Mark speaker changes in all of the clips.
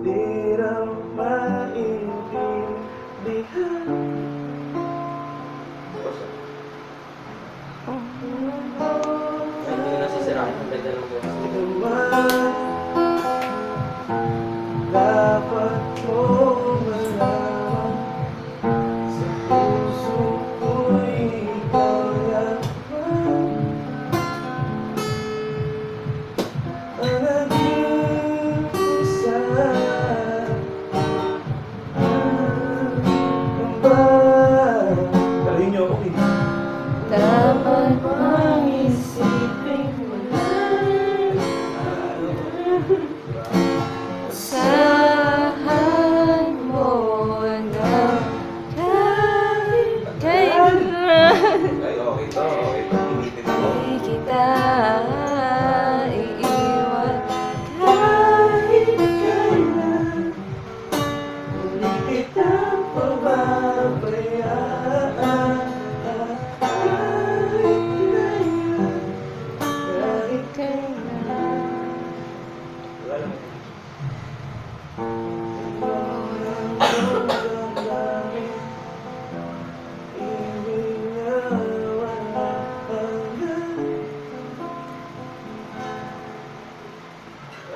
Speaker 1: di raw maintindihan.
Speaker 2: Hindi na nasisirain ang ganda ng boss.
Speaker 1: Ito man dapat kong malaman, sa puso ko'y ikaw yaman. Ang nag-iisa ang ba? Dali niyo ako eh.
Speaker 3: Dapat mong isipin usahan mo na kahit kailan
Speaker 4: Ay, okay to. Okay to. Pinitin ako.
Speaker 3: di kita iiwan kahit kailan.
Speaker 1: Hindi kita pababayaan. Kahit kailan, kahit
Speaker 3: Kailan
Speaker 1: damdamin, ibig na wala hanggan.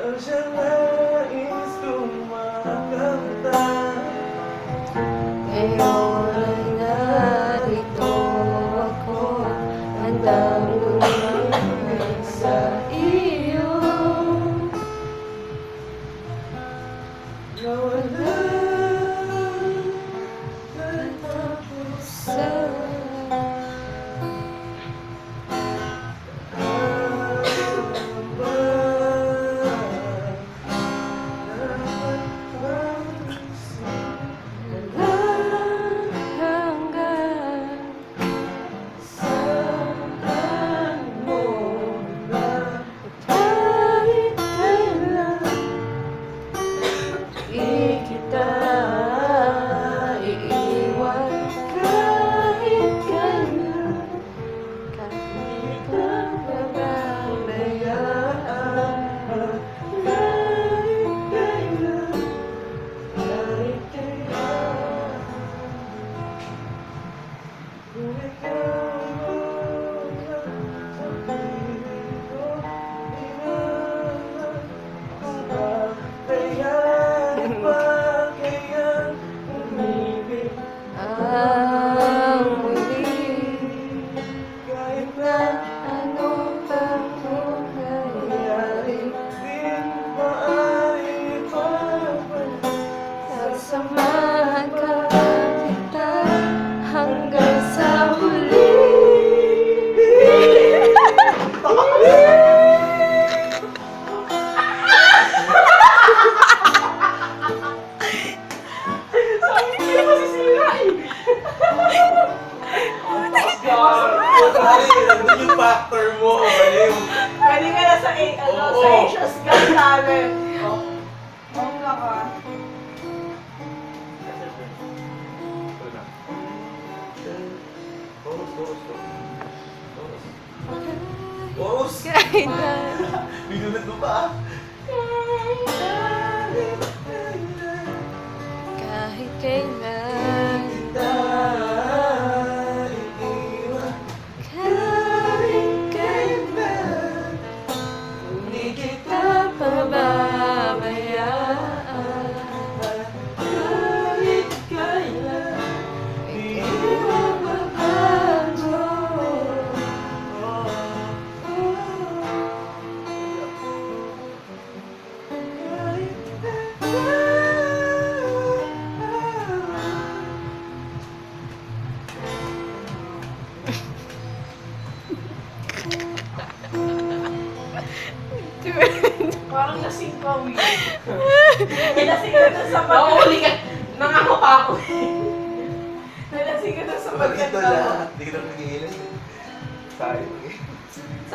Speaker 1: Ang siyang nais kong makamtan.
Speaker 3: ngayon ay narito ako, handang lumamig sa iyo.
Speaker 1: Nawala natapos
Speaker 3: Sa hanggang kahit kailan di kita iiwan kahit kailan, kahit pababayaan.
Speaker 1: kahit kailan, kahit kailan. Kung ikaw ang pag-ibig ko, di na kaya kayang umibig.
Speaker 3: Ang muli
Speaker 1: Kahit
Speaker 3: na
Speaker 1: na
Speaker 3: ano pang mangyari,
Speaker 1: di maaari pabalik.
Speaker 3: sasamahan ka kita hanggang sa huli.
Speaker 4: Ay, nandun yung factor mo. Baliw.
Speaker 5: Pwede ka na sa
Speaker 4: Oo.
Speaker 5: Asia's Got Talent. Bongga ka.
Speaker 4: Boss!
Speaker 3: Kahit na
Speaker 4: Binulat mo pa.
Speaker 3: kahit kailan,
Speaker 1: Iiwan
Speaker 3: kahit kailan, hindi kita pababayaan.
Speaker 1: kahit kailan,
Speaker 3: Iiwan magbago.
Speaker 5: Parang lasing ka, Will. Nalasing ka na sa
Speaker 2: Nakahuli ka. Nangako pa ako.
Speaker 5: Nalasing ka na sa
Speaker 4: Dito
Speaker 5: pagkanta mo.
Speaker 4: lang. Hindi ka na nagigilan. Sayang eh.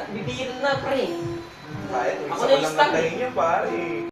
Speaker 2: Bibihira na, pre.
Speaker 4: Sayang.
Speaker 2: Ako
Speaker 4: Isa
Speaker 2: na
Speaker 4: ko
Speaker 2: yung
Speaker 4: lang
Speaker 2: star.
Speaker 4: ang tayo niya, pare.